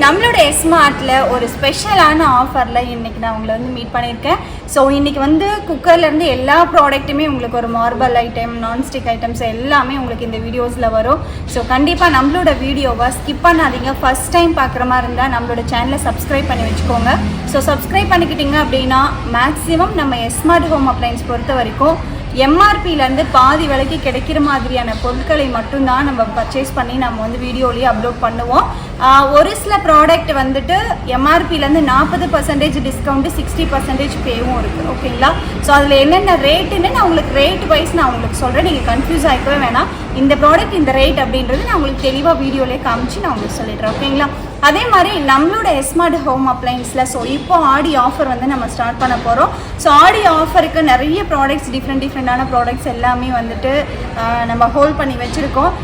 நம்மளோட எஸ்மார்ட்ல ஒரு ஸ்பெஷலான ஆஃபர்ல இன்னைக்கு நான் உங்களை வந்து மீட் பண்ணியிருக்கேன். ஸோ இன்னைக்கு வந்து குக்கர்லேருந்து எல்லா ப்ராடக்ட்டுமே உங்களுக்கு ஒரு மார்பல் ஐட்டம், நான்ஸ்டிக் ஐட்டம்ஸ் எல்லாமே உங்களுக்கு இந்த வீடியோஸில் வரும். ஸோ கண்டிப்பாக நம்மளோட வீடியோவை ஸ்கிப் பண்ணாதீங்க. ஃபர்ஸ்ட் டைம் பார்க்குற மாதிரி இருந்தால் நம்மளோட சேனலை சப்ஸ்கிரைப் பண்ணி வச்சுக்கோங்க. ஸோ சப்ஸ்கிரைப் பண்ணிக்கிட்டீங்க அப்படின்னா மேக்ஸிமம் நம்ம எஸ்மார்ட் ஹோம் அப்ளையன்ஸ் பொறுத்த வரைக்கும் எம்ஆர்பியிலேருந்து பாதி விலைக்கு கிடைக்கிற மாதிரியான பொருட்களை மட்டும்தான் நம்ம பர்ச்சேஸ் பண்ணி நம்ம வந்து வீடியோலேயே அப்லோட் பண்ணுவோம். ஒரு சில ப்ராடக்ட் வந்துட்டு எம்ஆர்பியிலேருந்து 40% டிஸ்கவுண்ட்டு, 60% பேவும் இருக்குது. ஓகேங்களா? ஸோ அதில் என்னென்ன ரேட்டுன்னு நான் உங்களுக்கு ரேட் வைஸ் நான் உங்களுக்கு சொல்கிறேன். நீங்கள் கன்ஃபியூஸ் ஆகிக்கவே வேணாம். இந்த ப்ராடக்ட் இந்த ரேட் அப்படின்றது நான் உங்களுக்கு தெளிவாக வீடியோலேயே காமிச்சு நான் உங்களுக்கு சொல்லிடுறேன். ஓகேங்களா? அதே மாதிரி நம்மளோட எஸ்மார்ட் ஹோம் அப்ளையன்ஸில் ஸோ இப்போ ஆடி ஆஃபர் வந்து நம்ம ஸ்டார்ட் பண்ண போகிறோம். ஸோ ஆடி ஆஃபருக்கு நிறைய ப்ராடக்ட்ஸ், டிஃப்ரெண்டான ப்ராடக்ட்ஸ் எல்லாமே வந்துட்டு நம்ம ஹோல்ட் பண்ணி வச்சுருக்கோம்.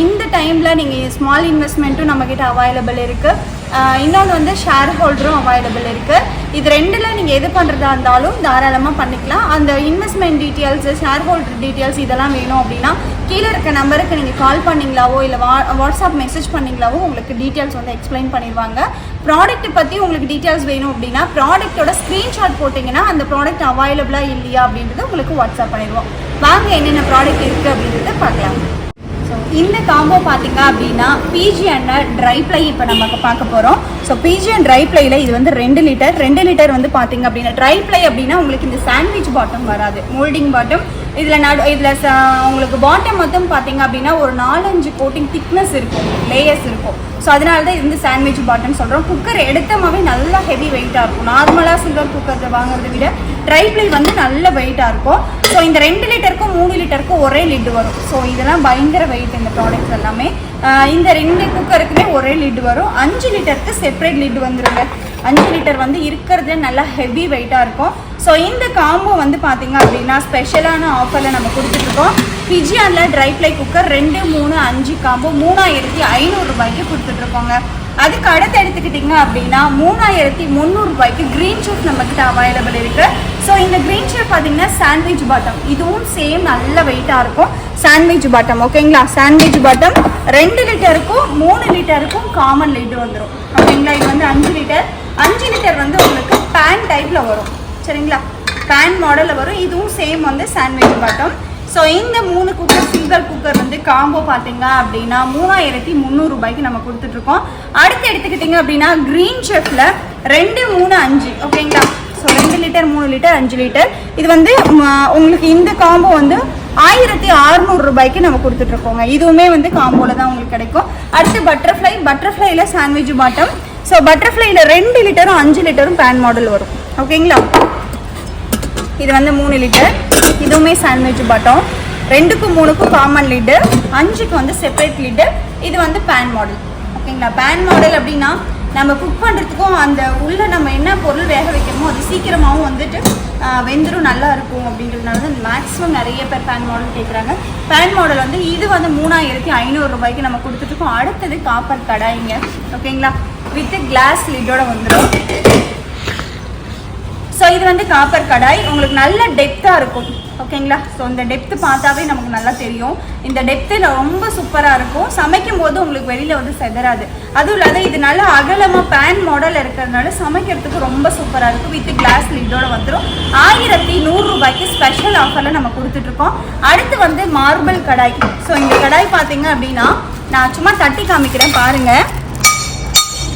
இந்த டைமில் நீங்கள் ஸ்மால் இன்வெஸ்ட்மெண்ட்டும் நம்மக்கிட்ட அவைலபிள் இருக்குது. இன்னொன்று வந்து ஷேர் ஹோல்டரும் அவைலபிள் இருக்குது. இது ரெண்டில் நீங்கள் எது பண்ணுறதா இருந்தாலும் தாராளமாக பண்ணிக்கலாம். அந்த investment details, share holder details இதெல்லாம் வேணும் அப்படின்னா கீழே இருக்க நம்பருக்கு நீங்கள் கால் பண்ணிங்களாவோ இல்லை வாட்ஸ்அப் மெசேஜ் பண்ணிங்களாவோ உங்களுக்கு டீட்டெயில்ஸ் வந்து எக்ஸ்பிளைன் பண்ணிடுவாங்க. ப்ராடக்ட் பற்றி உங்களுக்கு டீட்டெயில்ஸ் வேணும் அப்படின்னா ப்ராடக்ட்டோட ஸ்க்ரீன்ஷாட் போட்டிங்கன்னா அந்த ப்ராடக்ட் அவைலபிளாக இல்லையா அப்படின்றது உங்களுக்கு வாட்ஸ்அப் பண்ணிடுவோம். வாங்க என்னென்ன ப்ராடக்ட் இருக்குது அப்படின்றத பார்க்கலாம். ஸோ இந்த காம்போ பார்த்தீங்க அப்படின்னா பிஜி அண்ட் ட்ரை ப்ளை இப்போ நம்ம பார்க்க போகிறோம். ஸோ பிஜி அண்ட் ட்ரை ப்ளையில் இது வந்து 2 லிட்டர் வந்து பார்த்தீங்க அப்படின்னா ட்ரை ப்ளை அப்படின்னா உங்களுக்கு இந்த சாண்ட்விச் பாட்டம் வராது, மோல்டிங் பாட்டம். இதில் உங்களுக்கு பாட்டம் மொத்தம் பார்த்தீங்க அப்படின்னா ஒரு 4-5 கோட்டிங் திக்னஸ் இருக்கும், லேயர்ஸ் இருக்கும். ஸோ அதனால தான் இது வந்து சாண்ட்விச் பாட்டம் சொல்கிறோம். குக்கர் எடுத்தமாவே நல்லா ஹெவி வெயிட்டாக இருக்கும். நார்மலாக சில்வர் குக்கர் வாங்குறத விட ட்ரை ப்ளை வந்து நல்ல வெயிட்டாக இருக்கும். ஸோ இந்த 2 லிட்டருக்கும் 3 லிட்டருக்கும் ஒரே லிட்டு வரும். ஸோ இதெல்லாம் பயங்கர வெயிட் இந்த ப்ராடக்ட்ஸ் எல்லாமே. இந்த 2 குக்கருக்குமே ஒரே லிட்டு வரும். 5 லிட்டருக்கு செப்பரேட் லிட்டு வந்துருங்க. 5 லிட்டர் வந்து இருக்கிறதுல நல்லா ஹெவி வெயிட்டாக இருக்கும். ஸோ இந்த காம்போ வந்து பார்த்தீங்க அப்படின்னா ஸ்பெஷலான ஆஃபரில் நம்ம கொடுத்துட்ருக்கோம். பிஜிஆரில் ட்ரை ப்ளை குக்கர் 2, 3, 5 காம்போ 3500 ரூபாய்க்கு கொடுத்துட்ருக்கோங்க. அதுக்கு அடுத்து எடுத்துக்கிட்டிங்க அப்படின்னா 3300 ரூபாய்க்கு க்ரீன் ஷெஃப் நம்மக்கிட்ட அவைலபிள் இருக்குது. ஸோ இந்த க்ரீன் ஷெஃப் பார்த்தீங்கன்னா சாண்ட்விச் பாட்டம், இதுவும் சேம் நல்ல வெயிட்டாக இருக்கும். சாண்ட்விச் பாட்டம் ஓகேங்களா? சாண்ட்விச் பாட்டம் 2 லிட்டருக்கும் 3 லிட்டருக்கும் காமன் லிட்டு வந்துடும். ஓகேங்களா? இது வந்து 5 லிட்டர். 5 லிட்டர் வந்து உங்களுக்கு பேன் டைப்பில் வரும். சரிங்களா? பேன் மாடலில் வரும். இதுவும் சேம் வந்து சாண்ட்விச் பாட்டம். ஸோ இந்த 3 குக்கர் சில்வர் குக்கர் வந்து காம்போ பார்த்தீங்க அப்படின்னா 3300 ரூபாய்க்கு நம்ம கொடுத்துட்ருக்கோம். அடுத்து எடுத்துக்கிட்டிங்க அப்படின்னா க்ரீன் ஷெஃப்பில் 2, 3, 5 ஓகேங்களா? So 2 litre, 3 litre, 5 litre. இது வந்து உங்களுக்கு இந்த காம்போ வந்து 1600 ரூபாய்க்கு நம்ம கொடுத்துட்ருக்கோங்க. இதுவுமே வந்து காம்போவில் தான் உங்களுக்கு கிடைக்கும். அடுத்து பட்டர்ஃப்ளையில் சாண்ட்விச் பாட்டம். ஸோ பட்டர்ஃப்ளையில் 2 லிட்டரும் 5 லிட்டரும் பேன் மாடல் வரும். ஓகேங்களா? இது வந்து 3 லிட்டர். இதுவுமே சாண்ட்விச் பாட்டம். 2க்கும் 3க்கும் காமன் லிட்டு, 5க்கு வந்து செப்பரேட் லிட்டு. இது வந்து பேன் மாடல். ஓகேங்களா? பேன் மாடல் அப்படின்னா நம்ம குக் பண்ணுறதுக்கும் அந்த உள்ள நம்ம என்ன பொருள் வேக வைக்கணுமோ அது சீக்கிரமாகவும் வந்துட்டு வெந்துடும், நல்லா இருக்கும் அப்படின்றதுனால தான் மேக்ஸிமம் நிறைய பேர் பேன் மாடல் கேட்குறாங்க. பேன் மாடல் வந்து இது வந்து 3500 ரூபாய்க்கு நம்ம கொடுத்துட்ருக்கோம். அடுத்தது காப்பர் கடாய்ங்க. ஓகேங்களா? வித் கிளாஸ் லிட்டோட வந்துடும். ஸோ இது வந்து காப்பர் கடாய். உங்களுக்கு நல்ல டெப்த்தாக இருக்கும். ஓகேங்களா? ஸோ இந்த டெப்த்து பார்த்தாவே நமக்கு நல்லா தெரியும். இந்த டெப்த்தில் ரொம்ப சூப்பராக இருக்கும். சமைக்கும் போது உங்களுக்கு வெளியில் வந்து செதறாது. அதுவும் இல்லாத இது நல்லா அகலமாக பேன் மாடல் இருக்கிறதுனால சமைக்கிறதுக்கு ரொம்ப சூப்பராக இருக்கும். வித் கிளாஸ் லிட்டோட வந்துடும். 1100 ரூபாய்க்கு ஸ்பெஷல் ஆஃபரில் நம்ம கொடுத்துட்ருக்கோம். அடுத்து வந்து மார்பிள் கடாய். ஸோ இந்த கடாய் பார்த்தீங்க அப்படின்னா நான் சும்மா தட்டி காமிக்கிறேன் பாருங்கள்.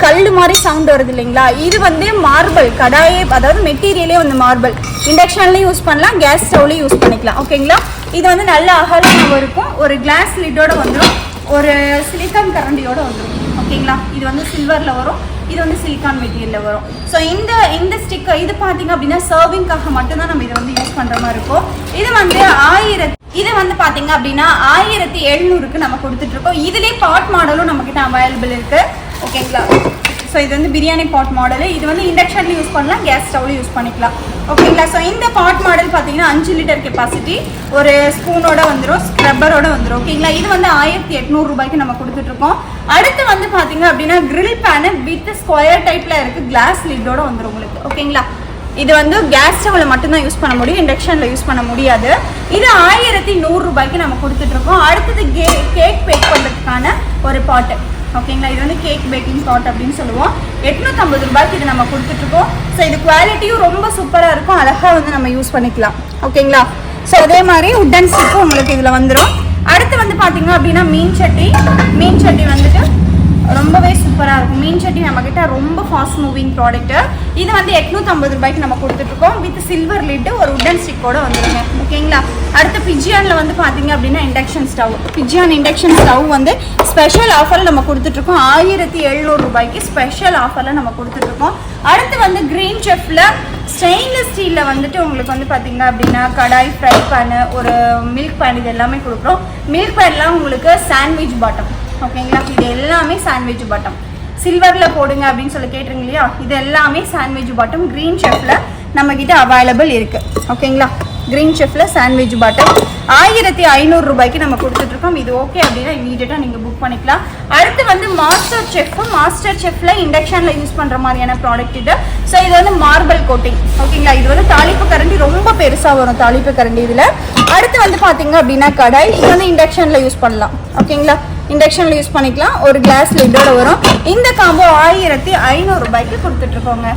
கல் மாதிரி சவுண்ட் வருது இல்லைங்களா? இது வந்து மார்பிள் கடாயே, அதாவது மெட்டீரியலே வந்து மார்பிள். இண்டக்ஷன்லேயும் யூஸ் பண்ணலாம், கேஸ் ஸ்டவ்லையும் யூஸ் பண்ணிக்கலாம். ஓகேங்களா? இது வந்து நல்ல அகலமாக இருக்கும். ஒரு கிளாஸ் லிட்டோட வந்துடும். ஒரு சிலிக்கான் கரண்டியோட வந்துடும். ஓகேங்களா? இது வந்து சில்வரில் வரும். இது வந்து சிலிக்கான் மெட்டீரியலில் வரும். ஸோ இந்த ஸ்டிக்கர் இது பார்த்தீங்க அப்படின்னா சர்விங்காக மட்டும்தான் நம்ம இதை வந்து யூஸ் பண்ணுற மாதிரி இருக்கும். இது வந்து பார்த்தீங்க அப்படின்னா 1700க்கு நம்ம கொடுத்துட்ருக்கோம். இதுலேயே பாட் மாடலும் நம்மக்கிட்ட அவைலபிள் இருக்குது. ஓகேங்களா? ஸோ இது வந்து பிரியாணி பாட் மாடலு. இது வந்து இண்டக்ஷன்லையும் யூஸ் பண்ணலாம், கேஸ் ஸ்டவ்லையும் யூஸ் பண்ணிக்கலாம். ஓகேங்களா? ஸோ இந்த பாட் மாடல் பார்த்தீங்கன்னா 5 லிட்டர் கெப்பாசிட்டி, ஒரு ஸ்பூனோட வந்துடும், ஸ்க்ரப்பரோட வந்துடும். ஓகேங்களா? இது வந்து 1800 ரூபாய்க்கு நம்ம கொடுத்துட்ருக்கோம். அடுத்து வந்து பார்த்தீங்க அப்படின்னா கிரில் பேனு வித் ஸ்கொயர் டைப்பில் இருக்குது, கிளாஸ் லிட்டோட வந்துடும் உங்களுக்கு. ஓகேங்களா? இது வந்து கேஸ் ஸ்டவ்வில் மட்டும்தான் யூஸ் பண்ண முடியும், இண்டக்ஷனில் யூஸ் பண்ண முடியாது. இது 1100 ரூபாய்க்கு நம்ம கொடுத்துட்ருக்கோம். அடுத்தது கேக் பேக் பண்ணுறதுக்கான ஒரு பாட்டு. ஓகேங்களா. இது வந்து கேக் பேக்கிங் பாட் அப்படின்னு சொல்லுவோம். 850 ரூபாய்க்கு இது நம்ம கொடுத்துட்ருக்கோம். ஸோ இது குவாலிட்டியும் ரொம்ப சூப்பராக இருக்கும், அழகாக வந்து நம்ம யூஸ் பண்ணிக்கலாம். ஓகேங்களா. ஸோ அதே மாதிரி உட்டன் ஸ்டிக்கும் உங்களுக்கு இதில் வந்துடும். அடுத்து வந்து பார்த்தீங்க அப்படின்னா மீன் சட்டி வந்துட்டு ரொம்பவே சூப்பராக இருக்கும். மீன் சட்டி நம்மக்கிட்ட ரொம்ப ஃபாஸ்ட் மூவிங் ப்ராடக்ட்டு. இது வந்து 850 ரூபாய்க்கு நம்ம கொடுத்துட்ருக்கோம். வித் சில்வர் லிட்டு ஒரு உட்டன் ஸ்டிக்கோடு வந்துடுங்க. ஓகேங்களா. அடுத்து பிஜியானில் வந்து பார்த்தீங்க அப்படின்னா பிஜியான் இண்டக்ஷன் ஸ்டவ் வந்து ஸ்பெஷல் ஆஃபரில் நம்ம கொடுத்துட்ருக்கோம். 1700 ரூபாய்க்கு ஸ்பெஷல் ஆஃபரில் நம்ம கொடுத்துட்ருக்கோம். அடுத்து வந்து கிரீன் செஃப்பில் ஸ்டெயின்லெஸ் ஸ்டீலில் வந்துட்டு உங்களுக்கு வந்து பார்த்தீங்க அப்படின்னா கடாய், ஃப்ரை பேனு, ஒரு மில்க் பேன், இது எல்லாமே கொடுக்குறோம். மில்க் பேன்லாம் உங்களுக்கு சாண்ட்விச் பாட்டம். ஓகேங்களா. இது எல்லாமே சாண்ட்விச் பாட்டம். சில்வரில் போடுங்க அப்படின்னு சொல்லி கேட்டுருங்க இல்லையா, இது எல்லாமே சாண்ட்விச் பாட்டம் கிரீன் செஃப்பில் நம்மக்கிட்ட அவைலபிள் இருக்குது. ஓகேங்களா. கிரீன் செஃப்பில் சாண்ட்விச் பாட்டம் 1500 ரூபாய்க்கு நம்ம கொடுத்துட்ருக்கோம். இது ஓகே அப்படின்னா இமீடியட்டாக நீங்கள் புக் பண்ணிக்கலாம். அடுத்து வந்து மாஸ்டர் செஃப்பில் இண்டக்ஷனில் யூஸ் பண்ணுற மாதிரியான ப்ராடக்ட் இது. ஸோ இது வந்து மார்பிள் கோட்டிங். ஓகேங்களா. இது வந்து தாளிப்பு கரண்டி ரொம்ப பெருசாக வரும், தாளிப்பு கரண்டி இதில். அடுத்து வந்து பார்த்தீங்க அப்படின்னா கடாய், இது வந்து இண்டக்ஷனில் யூஸ் பண்ணலாம். ஓகேங்களா. இண்டக்ஷனில் யூஸ் பண்ணிக்கலாம். ஒரு கிளாஸ் லிட்டோட வரும். இந்த காம்போ 1500 ரூபாய்க்கு கொடுத்துட்ருக்கோங்க.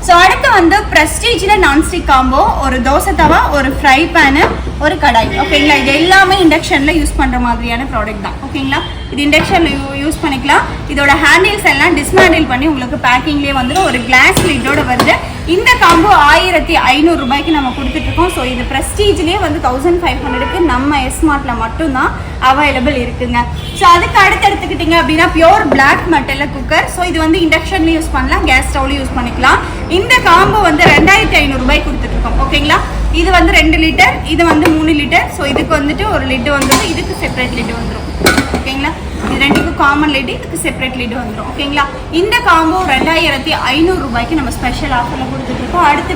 ஸோ அடுத்து வந்து ப்ரெஸ்டீஜில் நான்ஸ்டிக் காம்போ, ஒரு தோசை தவா, ஒரு ஃப்ரை பேனு, ஒரு கடாய். ஓகேங்களா. இது எல்லாமே இண்டக்ஷனில் யூஸ் பண்ணுற மாதிரியான ப்ராடக்ட் தான். ஓகேங்களா. இது இண்டக்ஷனில் யூஸ் பண்ணிக்கலாம். இதோட ஹேண்டில்ஸ் எல்லாம் டிஸ்மேண்டில் பண்ணி உங்களுக்கு பேக்கிங்லேயே வந்துடும். ஒரு கிளாஸ் லிட்டோட வருது. இந்த காம்போ 1500 ரூபாய்க்கு நம்ம கொடுத்துட்ருக்கோம். ஸோ இது ப்ரெஸ்டீஜ்லேயே வந்து 1500க்கு நம்ம எஸ்மார்ட்டில் மட்டும்தான் அவைலபிள் இருக்குங்க. ஸோ அதுக்கு அடுத்து எடுத்துக்கிட்டிங்க அப்படின்னா பியோர் பிளாக் மெட்டலில் குக்கர். ஸோ இது வந்து இண்டக்ஷன்லேயும் யூஸ் பண்ணலாம், கேஸ் ஸ்டவ்லையும் யூஸ் பண்ணிக்கலாம். இந்த காம்போ வந்து 2500 ரூபாய்க்கு கொடுத்துட்ருக்கோம். ஓகேங்களா. இது வந்து 2 லிட்டர், இது வந்து 3 லிட்டர். ஸோ இதுக்கு வந்துட்டு ஒரு லிட்டு வந்துடும், இதுக்கு செப்பரேட் லிட்டு வந்துடும். ஓகேங்களா. இது ரெண்டுக்கும் காமன் லிட்டு, இதுக்கு செப்பரேட் லிட்டு வந்துடும். ஓகேங்களா. இந்த காம்போ 2500 ரூபாய்க்கு நம்ம ஸ்பெஷல் ஆஃபரில் கொடுத்துட்ருக்கோம். அடுத்து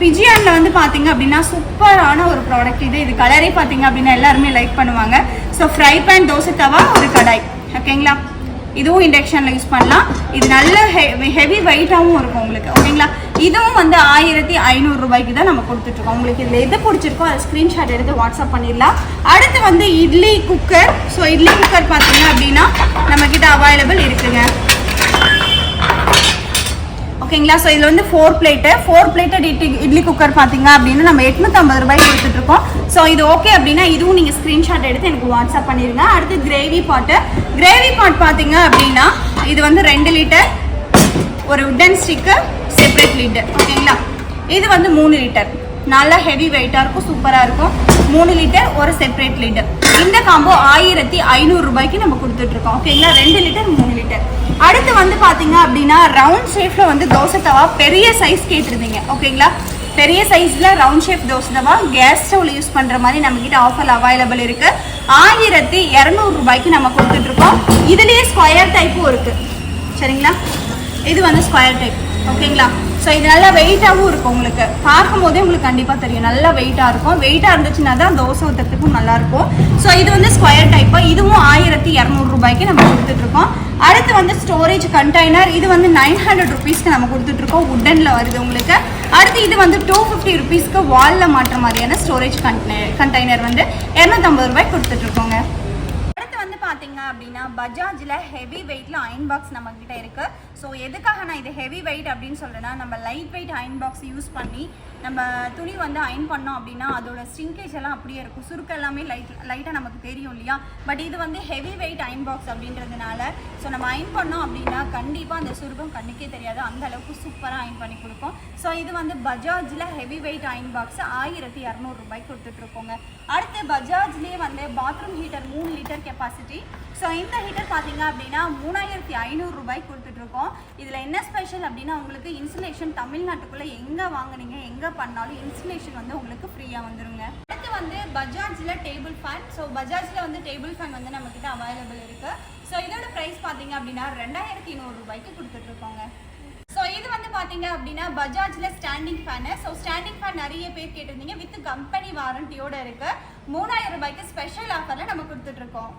பிஜியானில் வந்து பார்த்தீங்க அப்படின்னா சூப்பரான ஒரு ப்ராடக்ட் இது. இது கலரே பார்த்தீங்க அப்படின்னா எல்லாருமே லைக் பண்ணுவாங்க. ஸோ ஃப்ரை பேன், தோசை தவா, ஒரு கடாய். ஓகேங்களா. இதுவும் இண்டக்ஷனில் யூஸ் பண்ணலாம். இது நல்ல ஹெவி வெயிட்டாகவும் இருக்கும் உங்களுக்கு. ஓகேங்களா. இதுவும் வந்து 1500 ரூபாய்க்கு தான் நம்ம கொடுத்துட்ருக்கோம். உங்களுக்கு இதில் எது பிடிச்சிருக்கோ அதை ஸ்க்ரீன்ஷாட் எடுத்து வாட்ஸ்அப் பண்ணிடலாம். அடுத்து வந்து idli cooker. So idli cooker பார்த்தீங்க அப்படின்னா நம்மக்கிட்ட அவைலபிள் இருக்குங்க. ஓகேங்களா. ஸோ இதில் வந்து 4 பிளேட்டட் இட்லி குக்கர் பார்த்தீங்க அப்படின்னா நம்ம 850 ரூபாய்க்கு கொடுத்துட்ருக்கோம். ஸோ இது ஓகே அப்படின்னா இதுவும் நீங்கள் ஸ்க்ரீன்ஷாட் எடுத்து எனக்கு வாட்ஸ்அப் பண்ணிடுங்க. அடுத்து கிரேவி பாட் பார்த்தீங்க அப்படின்னா இது வந்து 2 லிட்டர், ஒரு உட்டன் ஸ்டிக்கு, செப்பரேட் லிட்டர். ஓகேங்களா. இது வந்து 3 லிட்டர், நல்லா ஹெவி வெயிட்டாக இருக்கும், சூப்பராக இருக்கும். 3 லிட்டர், ஒரு செப்பரேட் லிட்டர். இந்த காம்போ 1500 ரூபாய்க்கு நம்ம கொடுத்துட்ருக்கோம். ஓகேங்களா. 2 லிட்டர், 3 லிட்டர். அடுத்து வந்து பார்த்தீங்க அப்படின்னா ரவுண்ட் ஷேப்பில் வந்து தோசை தவா பெரிய சைஸ் கேட்டிருந்தீங்க. ஓகேங்களா. பெரிய சைஸில் ரவுண்ட் ஷேப் தோசை தவா கேஸ் ஸ்டவ்வில் யூஸ் பண்ணுற மாதிரி நம்மக்கிட்ட ஆஃபர் அவைலபிள் இருக்குது. 1200 ரூபாய்க்கு நம்ம கொடுத்துட்ருக்கோம். இதுலேயே ஸ்கொயர் டைப்பும் இருக்குது. சரிங்களா. இது வந்து ஸ்கொயர் டைப். ஓகேங்களா. ஸோ இது நல்லா வெயிட்டாகவும் இருக்கும். உங்களுக்கு பார்க்கும் போதே உங்களுக்கு கண்டிப்பாக தெரியும் நல்லா வெயிட்டாக இருக்கும். வெயிட்டாக இருந்துச்சுன்னா தான் தோசை ஊற்றுறதுக்கும் நல்லாயிருக்கும். ஸோ இது வந்து ஸ்கொயர் டைப்பு. இதுவும் 1200 ரூபாய்க்கு நம்ம கொடுத்துட்ருக்கோம். அடுத்து வந்து ஸ்டோரேஜ் கண்டெய்னர். இது வந்து 900 ருபீஸ்க்கு நம்ம கொடுத்துட்ருக்கோம். உட்டனில் வருது உங்களுக்கு. அடுத்து இது வந்து 250 ருபீஸ்க்கு வாலில் மாட்டுற மாதிரியான ஸ்டோரேஜ் கண்டெய்னர் வந்து 250 ரூபாய்க்கு கொடுத்துட்ருக்கோங்க. பார்த்தீங்க அப்படின்னா பஜாஜில் ஹெவி வெயிட்டில் அயன் பாக்ஸ் நம்மக்கிட்ட இருக்குது. ஸோ எதுக்காக நான் இது ஹெவி வெயிட் அப்படின்னு சொல்கிறேன்னா, நம்ம light weight iron box use பண்ணி நம்ம துணி வந்து அயன் பண்ணோம் அப்படின்னா அதோட ஸ்ட்ரிங்கேஜ் எல்லாம் அப்படியே இருக்கும். சுருக்கு எல்லாமே லைட்டாக நமக்கு தெரியும் இல்லையா. பட் இது வந்து ஹெவி வெயிட் அயன் பாக்ஸ் அப்படின்றதுனால ஸோ நம்ம அயன் பண்ணோம் அப்படின்னா கண்டிப்பாக அந்த சுருக்கம் கண்ணுக்கே தெரியாது, அந்த அளவுக்கு சூப்பராக அயன் பண்ணி கொடுக்கும். ஸோ இது வந்து பஜாஜில் ஹெவி வெயிட் அயன் பாக்ஸ் 1200 ரூபாய்க்கு கொடுத்துட்ருக்கோங்க. அடுத்து பஜாஜ்லேயே வந்து bathroom heater 3 litre capacity. So இந்த ஹீட்டர் பார்த்தீங்க அப்படின்னா 3500 ரூபாய்க்கு கொடுத்துட்ருக்கோம். இதில் என்ன ஸ்பெஷல் அப்படின்னா உங்களுக்கு இன்சுலேஷன் தமிழ்நாட்டுக்குள்ளே எங்கே வாங்குனீங்க எங்கே பண்ணாலும் இன்சுலேஷன் வந்து உங்களுக்கு ஃப்ரீயாக வந்துருங்க. அடுத்து வந்து பஜாஜில் டேபிள் ஃபேன். ஸோ பஜாஜில் வந்து டேபிள் ஃபேன் வந்து நம்மக்கிட்ட அவைலபிள் இருக்குது. ஸோ இதோட ப்ரைஸ் பார்த்தீங்க அப்படின்னா 2200 ரூபாய்க்கு கொடுத்துட்ருக்கோங்க. ஸோ இது வந்து பார்த்தீங்க அப்படின்னா பஜாஜில் standing fan. So standing fan நிறைய பேர் கேட்டிருந்தீங்க, வித் கம்பெனி வாரண்டியோடு இருக்குது. 3000 ரூபாய்க்கு ஸ்பெஷல் ஆஃபரில் நம்ம கொடுத்துட்ருக்கோம்.